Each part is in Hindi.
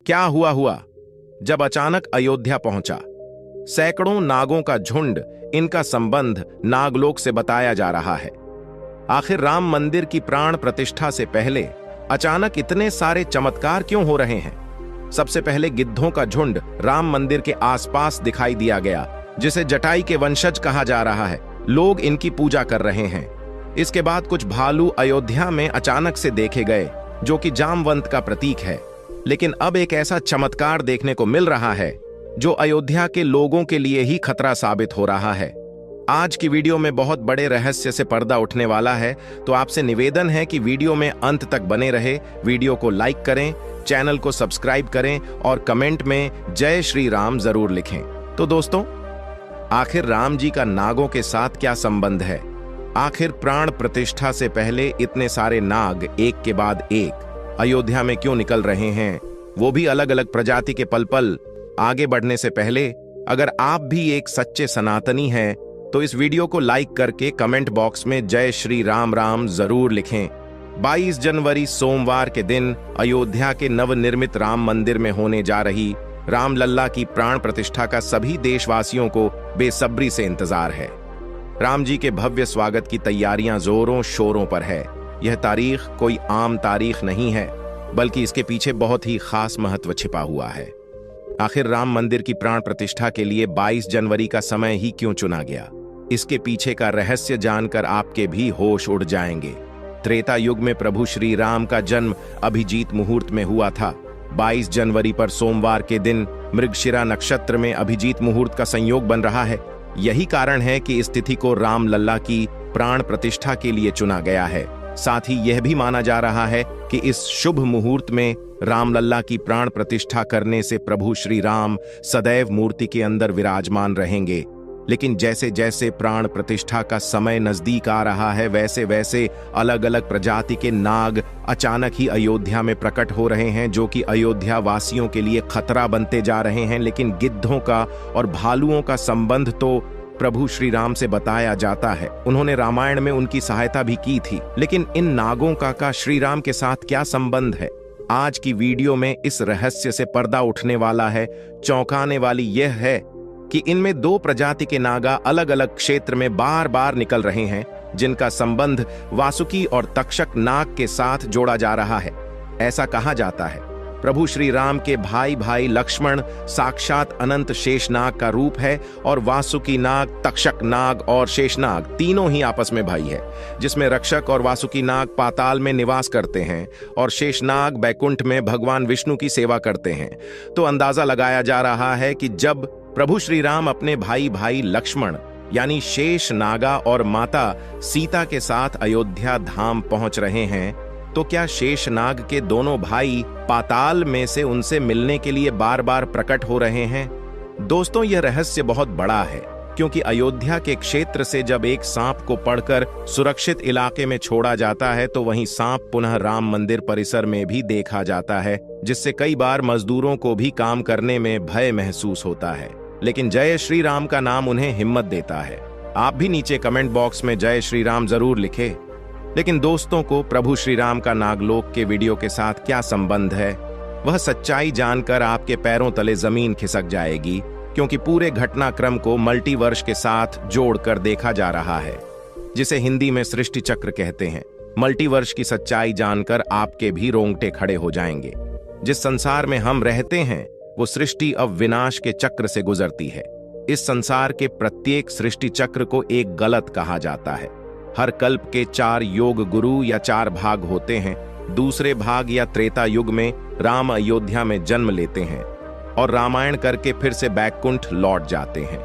क्या हुआ जब अचानक अयोध्या पहुंचा। सैकड़ों नागों का झुंड, इनका संबंध नागलोक से बताया जा रहा है। आखिर राम मंदिर की प्राण प्रतिष्ठा से पहले अचानक इतने सारे चमत्कार क्यों हो रहे हैं? सबसे पहले गिद्धों का झुंड राम मंदिर के आसपास दिखाई दिया गया, जिसे जटाई के वंशज कहा जा रहा है। लोग इनकी पूजा कर रहे हैं। इसके बाद कुछ भालू अयोध्या में अचानक से देखे गए, जो कि जामवंत का प्रतीक है। लेकिन अब एक ऐसा चमत्कार देखने को मिल रहा है जो अयोध्या के लोगों के लिए ही खतरा साबित हो रहा है। आज की वीडियो में बहुत बड़े रहस्य से पर्दा उठने वाला है, तो आपसे निवेदन है कि वीडियो में अंत तक बने रहे। वीडियो को लाइक करें, चैनल को सब्सक्राइब करें और कमेंट में जय श्री राम जरूर लिखें। तो दोस्तों, आखिर राम जी का नागों के साथ क्या संबंध है? आखिर प्राण प्रतिष्ठा से पहले इतने सारे नाग एक के बाद एक अयोध्या में क्यों निकल रहे हैं, वो भी अलग अलग प्रजाति के पल? आगे बढ़ने से पहले अगर आप भी एक सच्चे सनातनी हैं तो इस वीडियो को लाइक करके कमेंट बॉक्स में जय श्री राम राम जरूर लिखें। 22 जनवरी सोमवार के दिन अयोध्या के नवनिर्मित राम मंदिर में होने जा रही रामलल्ला की प्राण प्रतिष्ठा का सभी देशवासियों को बेसब्री से इंतजार है। राम जी के भव्य स्वागत की तैयारियां जोरों शोरों पर है। यह तारीख कोई आम तारीख नहीं है, बल्कि इसके पीछे बहुत ही खास महत्व छिपा हुआ है। आखिर राम मंदिर की प्राण प्रतिष्ठा के लिए 22 जनवरी का समय ही क्यों चुना गया? इसके पीछे का रहस्य जानकर आपके भी होश उड़ जाएंगे। त्रेता युग में प्रभु श्री राम का जन्म अभिजीत मुहूर्त में हुआ था। 22 जनवरी पर सोमवार के दिन मृगशिरा नक्षत्र में अभिजीत मुहूर्त का संयोग बन रहा है। यही कारण है कि इस तिथि को रामलल्ला की प्राण प्रतिष्ठा के लिए चुना गया है। साथ ही यह भी माना जा रहा है कि इस शुभ मुहूर्त में रामलल्ला की प्राण प्रतिष्ठा करने से प्रभु श्री राम सदैव मूर्ति के अंदर विराजमान रहेंगे। लेकिन जैसे जैसे प्राण प्रतिष्ठा का समय नजदीक आ रहा है, वैसे वैसे अलग अलग प्रजाति के नाग अचानक ही अयोध्या में प्रकट हो रहे हैं, जो कि अयोध्या वासियों के लिए खतरा बनते जा रहे हैं। लेकिन गिद्धों का और भालुओं का संबंध तो प्रभु श्री राम से बताया जाता है। उन्होंने रामायण में उनकी सहायता भी की थी। लेकिन इन नागों का श्री राम के साथ क्या संबंध है? आज की वीडियो में इस रहस्य से पर्दा उठने वाला है। चौंकाने वाली यह है कि इनमें दो प्रजाति के नागा अलग अलग क्षेत्र में बार बार निकल रहे हैं, जिनका संबंध वासुकी और तक्षक नाग के साथ जोड़ा जा रहा है। ऐसा कहा जाता है प्रभु श्री राम के भाई लक्ष्मण साक्षात अनंत शेषनाग का रूप है, और वासुकी नाग, तक्षक नाग और शेषनाग तीनों ही आपस में भाई है, जिसमें रक्षक और वासुकी नाग पाताल में निवास करते हैं और शेषनाग बैकुंठ में भगवान विष्णु की सेवा करते हैं। तो अंदाजा लगाया जा रहा है कि जब प्रभु श्री राम अपने भाई लक्ष्मण यानी शेष नागा और माता सीता के साथ अयोध्या धाम पहुंच रहे हैं, तो क्या शेषनाग के दोनों भाई पाताल में से उनसे मिलने के लिए बार बार प्रकट हो रहे हैं? दोस्तों, यह रहस्य बहुत बड़ा है, क्योंकि अयोध्या के क्षेत्र से जब एक सांप को पकड़कर सुरक्षित इलाके में छोड़ा जाता है, तो वहीं सांप पुनः राम मंदिर परिसर में भी देखा जाता है, जिससे कई बार मजदूरों को भी काम करने में भय महसूस होता है। लेकिन जय श्री राम का नाम उन्हें हिम्मत देता है। आप भी नीचे कमेंट बॉक्स में जय श्री राम जरूर लिखें। लेकिन दोस्तों को प्रभु श्री राम का नागलोक के वीडियो के साथ क्या संबंध है, वह सच्चाई जानकर आपके पैरों तले जमीन खिसक जाएगी, क्योंकि पूरे घटनाक्रम को मल्टीवर्स के साथ जोड़कर देखा जा रहा है, जिसे हिंदी में सृष्टि चक्र कहते हैं। मल्टीवर्स की सच्चाई जानकर आपके भी रोंगटे खड़े हो जाएंगे। जिस संसार में हम रहते हैं वो सृष्टि अब विनाश के चक्र से गुजरती है। इस संसार के प्रत्येक सृष्टि चक्र को एक गलत कहा जाता है। हर कल्प के 4 योग गुरु या 4 भाग होते हैं। दूसरे भाग या त्रेता युग में राम अयोध्या में जन्म लेते हैं और रामायण करके फिर से बैकुंठ लौट जाते हैं।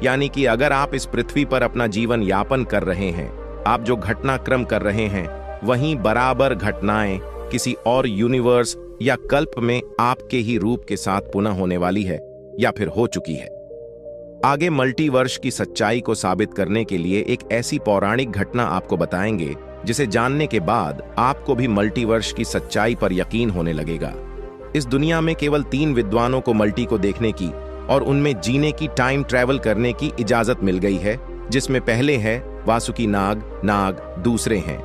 यानी कि अगर आप इस पृथ्वी पर अपना जीवन यापन कर रहे हैं, आप जो घटनाक्रम कर रहे हैं, वहीं बराबर घटनाएं किसी और यूनिवर्स या कल्प में आपके ही रूप के साथ पुनः होने वाली है या फिर हो चुकी है। आगे मल्टीवर्स की सच्चाई को साबित करने के लिए एक ऐसी पौराणिक घटना आपको बताएंगे, जिसे जानने के बाद आपको भी मल्टीवर्स की सच्चाई पर यकीन होने लगेगा। इस दुनिया में केवल 3 विद्वानों को मल्टी को देखने की और उनमें जीने की, टाइम ट्रैवल करने की इजाजत मिल गई है, जिसमें पहले है वासुकी नाग, दूसरे हैं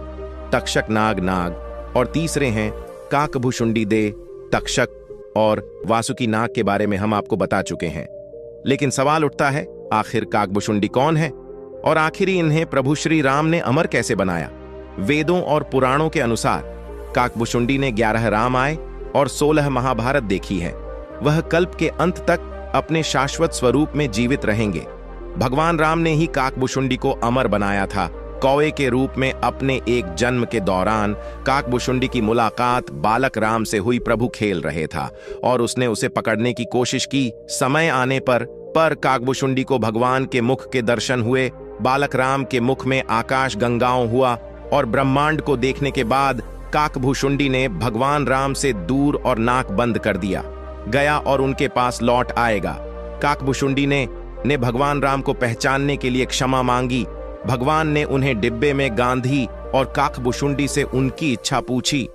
तक्षक नाग और तीसरे हैं काकभुशुंडी दे तक्षक और वासुकी नाग के बारे में हम आपको बता चुके हैं। लेकिन सवाल उठता है, आखिर काकभुशुंडी कौन है और आखिर इन्हें प्रभु श्री राम ने अमर कैसे बनाया? वेदों और पुराणों के अनुसार काकभुशुंडी ने 11 रामायण और 16 महाभारत देखी है। वह कल्प के अंत तक अपने शाश्वत स्वरूप में जीवित रहेंगे। भगवान राम ने ही काकभुशुंडी को अमर बनाया था। कौवे के रूप में अपने एक जन्म के दौरान काकभुशुंडी की मुलाकात बालक राम से हुई। प्रभु खेल रहे था और उसने उसे पकड़ने की कोशिश की। समय आने पर काकभुशुंडी को भगवान के मुख के दर्शन हुए। बालक राम के मुख में आकाश गंगाओं हुआ और ब्रह्मांड को देखने के बाद काकभुशुंडी ने भगवान राम से दूर और नाक बंद कर दिया गया और उनके पास लौट आएगा। काकभुशुंडी ने भगवान राम को पहचानने के लिए क्षमा मांगी। भगवान ने उन्हें डिब्बे में गांधी और काकभुशुंडी से उनकी इच्छा पूछी।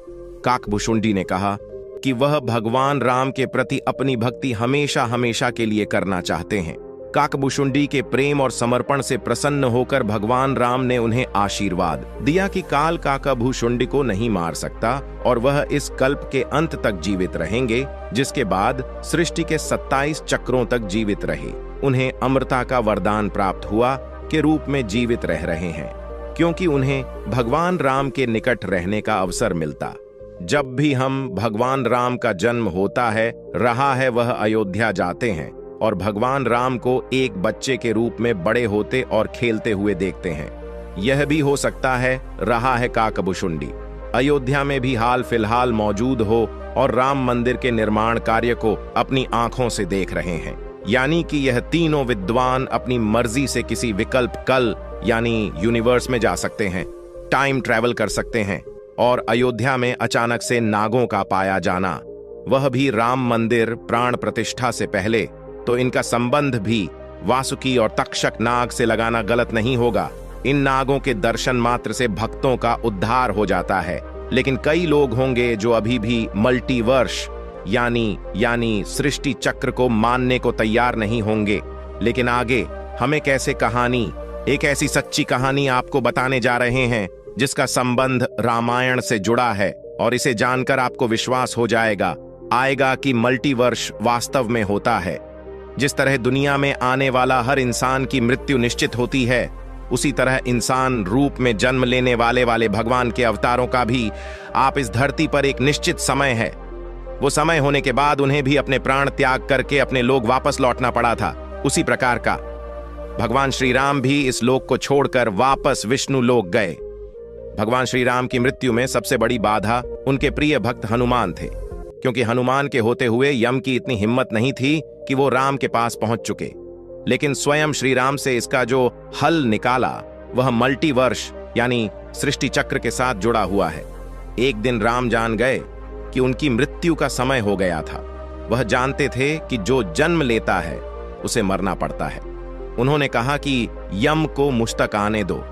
काकभुशुंडी ने कहा कि वह भगवान राम के प्रति अपनी भक्ति हमेशा हमेशा के लिए करना चाहते हैं। काकभुशुंडी के प्रेम और समर्पण से प्रसन्न होकर भगवान राम ने उन्हें आशीर्वाद दिया कि काल काकभुशुंडी को नहीं मार सकता और वह इस कल्प के अंत तक जीवित रहेंगे, जिसके बाद सृष्टि के 27 चक्रों तक जीवित रहे। उन्हें अमरता का वरदान प्राप्त हुआ के रूप में जीवित रह रहे हैं, क्योंकि उन्हें भगवान राम के निकट रहने का अवसर मिलता। जब भी हम भगवान राम का जन्म होता है रहा है, वह अयोध्या जाते हैं और भगवान राम को एक बच्चे के रूप में बड़े होते और खेलते हुए देखते हैं। यह भी हो सकता है रहा है काकभुशुंडी अयोध्या में भी हाल फिलहाल मौजूद हो और राम मंदिर के निर्माण कार्य को अपनी आंखों से देख रहे हैं। यानी कि यह तीनों विद्वान अपनी मर्जी से किसी विकल्प कल यानी यूनिवर्स में जा सकते हैं, टाइम ट्रैवल कर सकते हैं और अयोध्या में अचानक से नागों का पाया जाना, वह भी राम मंदिर प्राण प्रतिष्ठा से पहले, तो इनका संबंध भी वासुकी और तक्षक नाग से लगाना गलत नहीं होगा। इन नागों के दर्शन मात्र से भक्तों का उद्धार हो जाता है। लेकिन कई लोग होंगे जो अभी भी मल्टीवर्स यानी सृष्टि चक्र को मानने को तैयार नहीं होंगे। लेकिन आगे हम एक ऐसी सच्ची कहानी आपको बताने जा रहे हैं जिसका संबंध रामायण से जुड़ा है और इसे जानकर आपको विश्वास हो आएगा कि मल्टीवर्स वास्तव में होता है। जिस तरह दुनिया में आने वाला हर इंसान की मृत्यु निश्चित होती है, उसी तरह इंसान रूप में जन्म लेने वाले भगवान के अवतारों का भी आप इस धरती पर एक निश्चित समय है। वो समय होने के बाद उन्हें भी अपने प्राण त्याग करके अपने लोक वापस लौटना पड़ा था। उसी प्रकार का भगवान श्री राम भी इस लोक को छोड़कर वापस विष्णु लोक गए। भगवान श्री राम की मृत्यु में सबसे बड़ी बाधा उनके प्रिय भक्त हनुमान थे, क्योंकि हनुमान के होते हुए यम की इतनी हिम्मत नहीं थी कि वो राम के पास पहुंच चुके। लेकिन स्वयं श्री राम से इसका जो हल निकाला वह मल्टीवर्स यानी सृष्टि चक्र के साथ जुड़ा हुआ है। एक दिन राम जान गए कि उनकी मृत्यु का समय हो गया था। वह जानते थे कि जो जन्म लेता है उसे मरना पड़ता है। उन्होंने कहा कि यम को मुझ तक आने दो,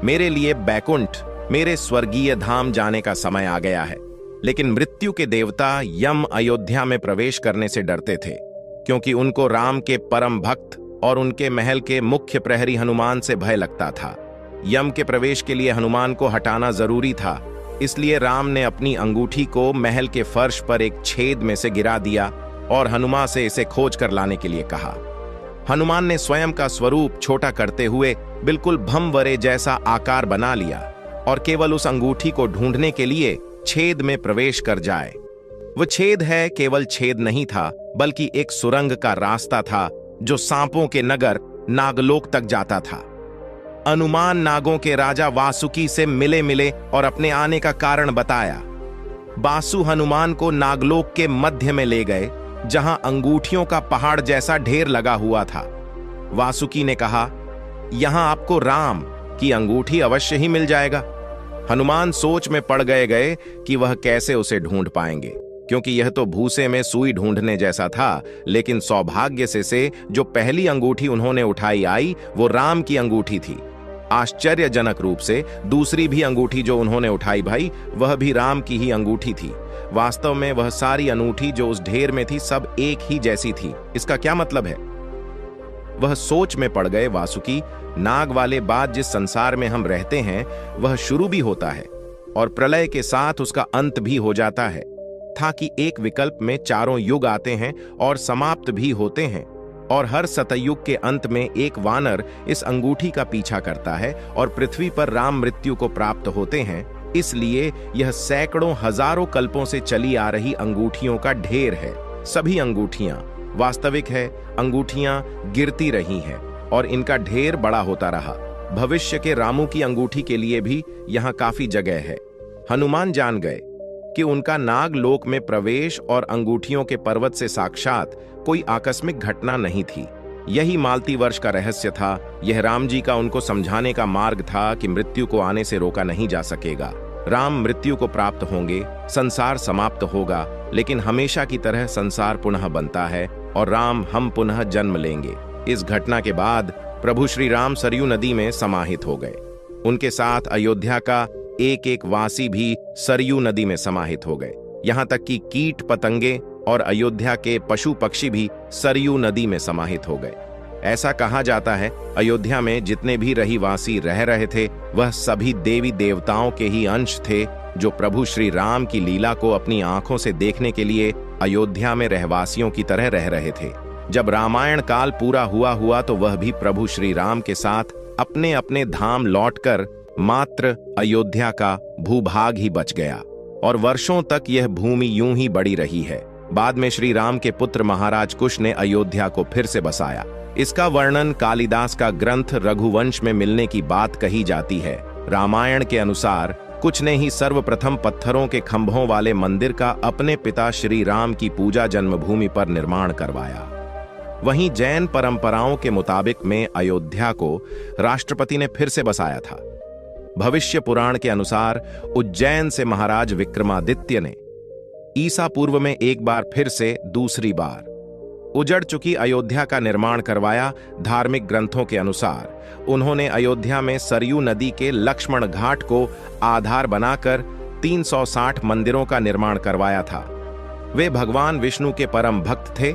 मेरे लिए बैकुंठ मेरे स्वर्गीय धाम जाने का समय आ गया है। लेकिन मृत्यु के देवता यम अयोध्या में प्रवेश करने से डरते थे, क्योंकि उनको राम के परम भक्त और उनके महल के मुख्य प्रहरी हनुमान से भय लगता था। यम के प्रवेश के लिए हनुमान को हटाना जरूरी था, इसलिए राम ने अपनी अंगूठी को महल के फर्श पर एक छेद में से गिरा दिया और हनुमान से इसे खोज कर लाने के लिए कहा। हनुमान ने स्वयं का स्वरूप छोटा करते हुए बिल्कुल भंवरे जैसा आकार बना लिया और केवल उस अंगूठी को ढूंढने के लिए छेद में प्रवेश कर जाए। वो छेद है केवल छेद नहीं था, बल्कि एक सुरंग का रास्ता था जो सांपों के नगर नागलोक तक जाता था। हनुमान नागों के राजा वासुकी से मिले और अपने आने का कारण बताया। बासु हनुमान को नागलोक के मध्य में ले गए, जहां अंगूठियों का पहाड़ जैसा ढेर लगा हुआ था। वासुकी ने कहा, यहां आपको राम की अंगूठी अवश्य ही मिल जाएगा। हनुमान सोच में पड़ गए कि वह कैसे उसे ढूंढ पाएंगे, क्योंकि यह तो भूसे में सुई ढूंढने जैसा था। लेकिन सौभाग्य से जो पहली अंगूठी उन्होंने उठाई आई वो राम की अंगूठी थी। आश्चर्यजनक रूप से दूसरी भी अंगूठी जो उन्होंने उठाई भाई, वह भी राम की ही अंगूठी थी। वास्तव में वह सारी अंगूठी जो उस ढेर में थी सब एक ही जैसी थी। इसका क्या मतलब है? वह सोच में पड़ गए। वासुकी नाग वाले बाद जिस संसार में हम रहते हैं वह शुरू भी होता है और प्रलय के साथ उसका अंत भी हो जाता है। था कि एक विकल्प में चारों युग आते हैं और समाप्त भी होते हैं, और हर सतयुग के अंत में एक वानर इस अंगूठी का पीछा करता है और पृथ्वी पर राम मृत्यु को प्राप्त होते हैं। इसलिए यह सैकड़ों हजारों कल्पों से चली आ रही अंगूठियों का ढेर है। सभी अंगूठियां वास्तविक है, अंगूठियां गिरती रही हैं और इनका ढेर बड़ा होता रहा। भविष्य के रामू की अंगूठी के लिए भी यहाँ काफी जगह है। हनुमान जान गए कि उनका नाग लोक में प्रवेश और अंगूठियों के पर्वत से साक्षात कोई आकस्मिक घटना नहीं थी। यही मालती वर्ष का रहस्य था। यह राम जी का उनको समझाने का मार्ग था कि मृत्यु को आने से रोका नहीं जा सकेगा। राम मृत्यु को प्राप्त होंगे, संसार समाप्त होगा, लेकिन हमेशा की तरह संसार पुनः बनता है और राम हम पुनः जन्म लेंगे। इस घटना के बाद प्रभु श्री राम सरयू नदी में समाहित हो गए। उनके साथ अयोध्या का एक एक वासी भी सरयू नदी में समाहित हो गए। यहाँ तक कि कीट पतंगे और अयोध्या के पशु पक्षी भी सरयू नदी में समाहित हो गए। ऐसा कहा जाता है अयोध्या में जितने भी रहीवासी रह रहे थे वह सभी देवी देवताओं के ही अंश थे, जो प्रभु श्री राम की लीला को अपनी आंखों से देखने के लिए अयोध्या में रहवासियों की तरह रह रहे थे। जब रामायण काल पूरा हुआ तो वह भी प्रभु श्री राम के साथ अपने अपने धाम लौटकर मात्र अयोध्या का भूभाग ही बच गया और वर्षों तक यह भूमि यूं ही बड़ी रही है। बाद में श्री राम के पुत्र महाराज कुश ने अयोध्या को फिर से बसाया। इसका वर्णन कालिदास का ग्रंथ रघुवंश में मिलने की बात कही जाती है। रामायण के अनुसार कुछ ने ही सर्वप्रथम पत्थरों के खंभों वाले मंदिर का अपने पिता श्री राम की पूजा जन्मभूमि पर निर्माण करवाया। वहीं जैन परंपराओं के मुताबिक में अयोध्या को राष्ट्रपति ने फिर से बसाया था। भविष्य पुराण के अनुसार उज्जैन से महाराज विक्रमादित्य ने ईसा पूर्व में एक बार फिर से दूसरी बार उजड़ चुकी अयोध्या का निर्माण करवाया। धार्मिक ग्रंथों के अनुसार उन्होंने अयोध्या में सरयू नदी के लक्ष्मण घाट को आधार बनाकर 360 मंदिरों का निर्माण करवाया था। वे भगवान विष्णु के परम भक्त थे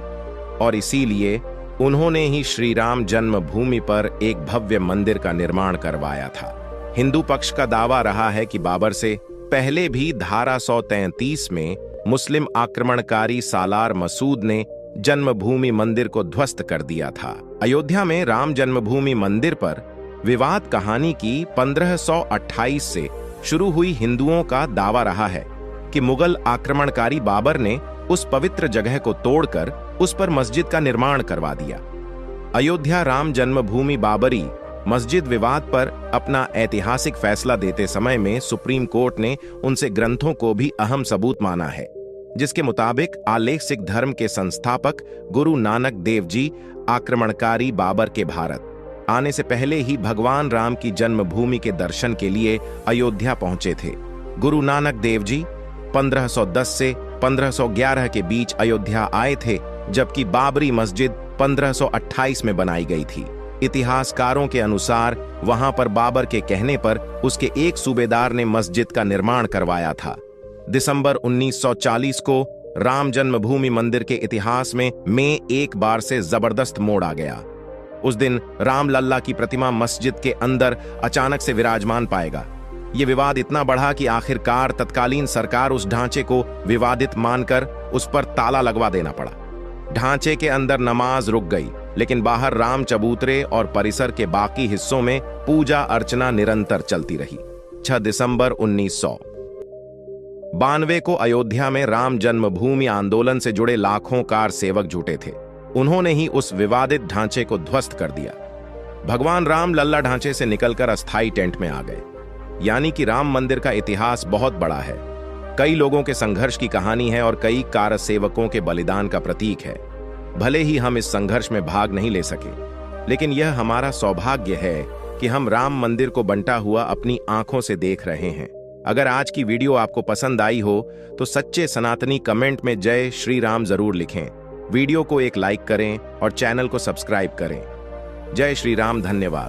और इसीलिए उन्होंने ही श्री राम जन्मभूमि पर एक भव्य मंदिर का निर्माण करवाया था। हिंदू पक्ष का दावा रहा है कि बाबर से पहले भी धारा 133 में मुस्लिम आक्रमणकारी सालार मसूद ने जन्मभूमि मंदिर को ध्वस्त कर दिया था। अयोध्या में राम जन्मभूमि मंदिर पर विवाद कहानी की 1528 से शुरू हुई हिंदुओं का दावा रहा है कि मुगल आक्रमणकारी बाबर ने उस पवित्र जगह को तोड़कर उस पर मस्जिद का निर्माण करवा दिया। अयोध्या राम जन्मभूमि बाबरी मस्जिद विवाद पर अपना ऐतिहासिक फैसला देते समय में सुप्रीम कोर्ट ने उनसे ग्रंथों को भी अहम सबूत माना है, जिसके मुताबिक आलेख सिख धर्म के संस्थापक गुरु नानक देव जी आक्रमणकारी बाबर के भारत आने से पहले ही भगवान राम की जन्मभूमि के दर्शन के लिए अयोध्या पहुंचे थे। गुरु नानक देव जी 1510 से 1511 के बीच अयोध्या आए थे, जबकि बाबरी मस्जिद 1528 में बनाई गई थी। इतिहासकारों के अनुसार वहां पर बाबर के कहने पर उसके एक सूबेदार ने मस्जिद का निर्माण करवाया था। दिसंबर 1940 को राम जन्मभूमि मंदिर के इतिहास में एक बार से जबरदस्त मोड़ आ गया। उस दिन राम लल्ला की प्रतिमा मस्जिद के अंदर अचानक से विराजमान पाएगा। ये विवाद इतना बढ़ा कि आखिरकार तत्कालीन सरकार उस ढांचे को विवादित मानकर उस पर ताला लगवा देना पड़ा। ढांचे के अंदर नमाज रुक गई, लेकिन बाहर राम चबूतरे और परिसर के बाकी हिस्सों में पूजा अर्चना निरंतर चलती रही। 6 दिसंबर 1992 को अयोध्या में राम जन्मभूमि आंदोलन से जुड़े लाखों कार सेवक जुटे थे। उन्होंने ही उस विवादित ढांचे को ध्वस्त कर दिया। भगवान राम लल्ला ढांचे से निकलकर अस्थायी टेंट में आ गए। यानी कि राम मंदिर का इतिहास बहुत बड़ा है, कई लोगों के संघर्ष की कहानी है और कई कार सेवकों के बलिदान का प्रतीक है। भले ही हम इस संघर्ष में भाग नहीं ले सके, लेकिन यह हमारा सौभाग्य है कि हम राम मंदिर को बनता हुआ अपनी आंखों से देख रहे हैं। अगर आज की वीडियो आपको पसंद आई हो तो सच्चे सनातनी कमेंट में जय श्री राम जरूर लिखें। वीडियो को एक लाइक करें और चैनल को सब्सक्राइब करें। जय श्री राम। धन्यवाद।